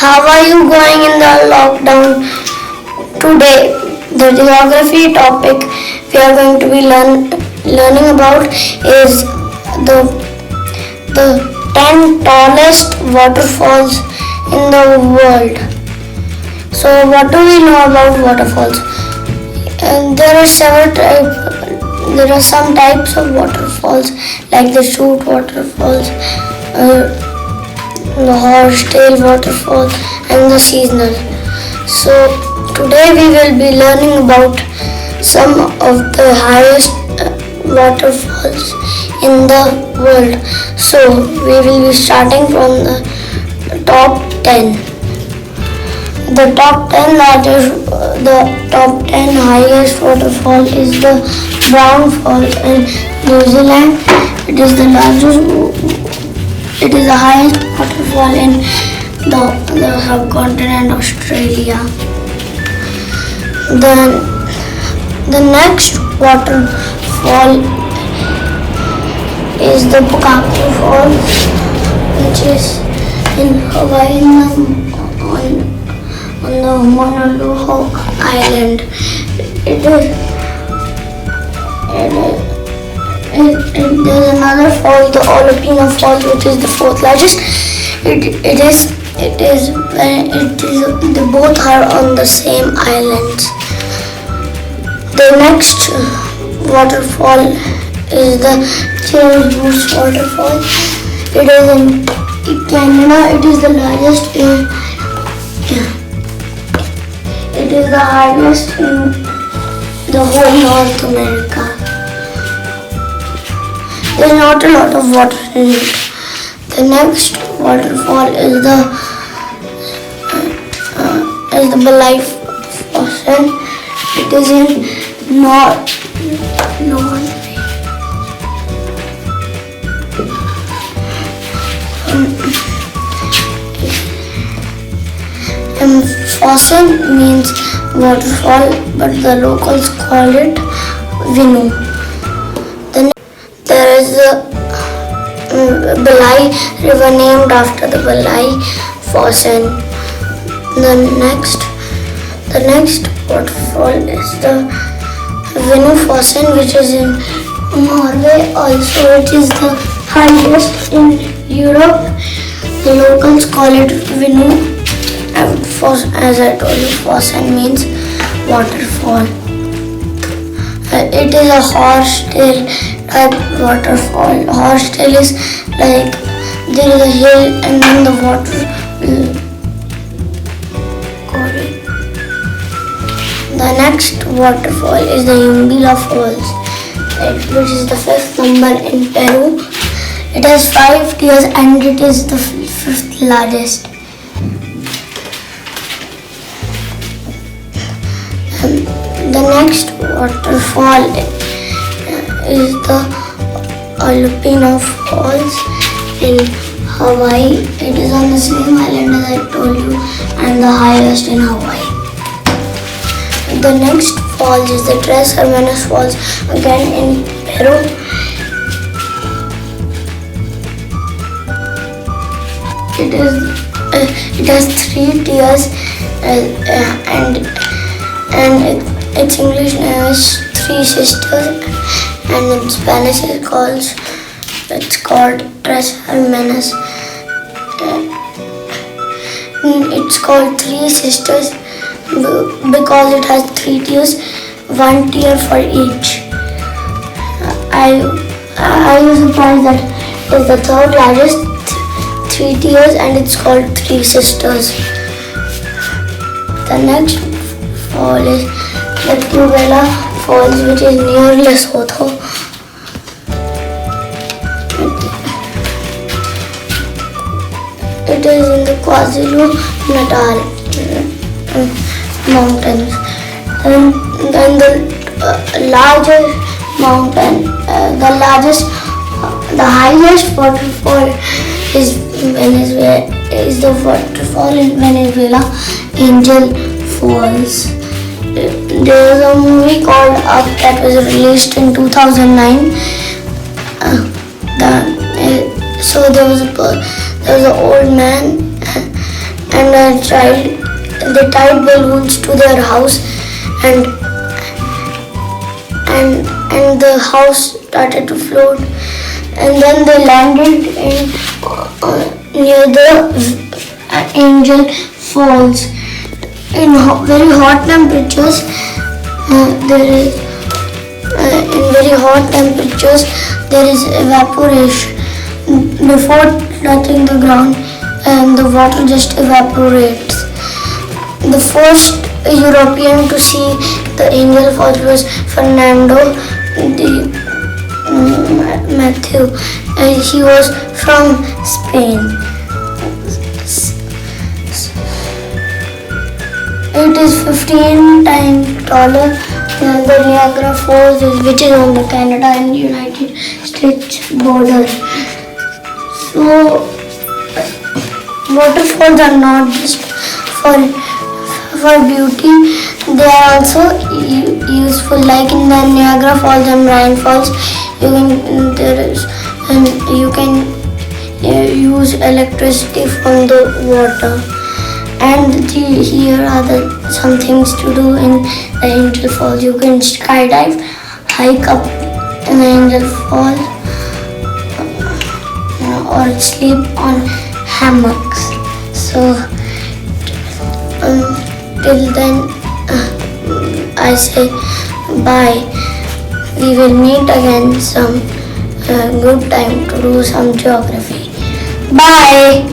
How are you going in the lockdown? Today, the geography topic we are going to be learning about is the the 10 tallest waterfalls in the world. So, what do we know about waterfalls? There are several types. There are some types of waterfalls like the shoot waterfalls, the horsetail waterfall, and the seasonal. So today we will be learning about some of the highest waterfalls in the world. So we will be starting from the top 10. The top 10 highest waterfall is the Brown Falls in New Zealand. It is the highest waterfall in the subcontinent Australia. Then the next waterfall is the Pukaku Falls, which is in Hawaii on the Honolulu Island. There's another fall, the Olopina Falls, which is the fourth largest. They both are on the same islands. The next waterfall is the James Bruce Waterfall. It is in Canada. It is the largest It is the highest in the whole North America. There is not a lot of water in it. The next waterfall is the Belay Fossil. It is in Norway. Fossil means waterfall, but the locals call it Vinu. There is the Belay River named after the Belay Fossil. The next waterfall is the Vinu Fossil, which is in Norway. Also, it is the highest in Europe. The locals call it Vinu. As I told you, fossil means waterfall. It is a horsetail type waterfall. Horsetail is like there is a hill and then the water will go in. The next waterfall is the Yumbila Falls, which is the 5th number in Peru. It has 5 tiers and it is the 5th largest. The next waterfall is the Olopina Falls in Hawaii. It is on the same island as I told you and the highest in Hawaii. The next falls is the Tres Hermanas Falls, again in Peru. It has 3 tiers and its English name is Three Sisters, and in Spanish it's called Tres Hermanas. It's called Three Sisters because it has 3 tiers, 1 tier for each. I was surprised that it's the 3rd largest, 3 tiers, and it's called Three Sisters. The next fall is the Tuvela Falls, which is near Lesotho. It is in the KwaZulu-Natal mountains. And then the largest mountain, the highest waterfall is the waterfall in Venezuela, Angel Falls. There was a movie called Up that was released in 2009. So there was an old man and a child. They tied balloons to their house, and the house started to float. And then they landed near the Angel Falls. In very hot temperatures, there is evaporation. Before touching the ground, and the water just evaporates. The first European to see the Angel Falls was Fernando Matthew. He was from Spain. It is 15 times taller than the Niagara Falls, which is on the Canada and United States border. So, waterfalls are not just for beauty; they are also useful. Like in the Niagara Falls and Bryan Falls, you can use electricity from the water. And here are some things to do in the Angel Falls. You can skydive, hike up in the Angel Falls, or sleep on hammocks. So till then, I say bye. We will meet again some good time to do some geography. Bye.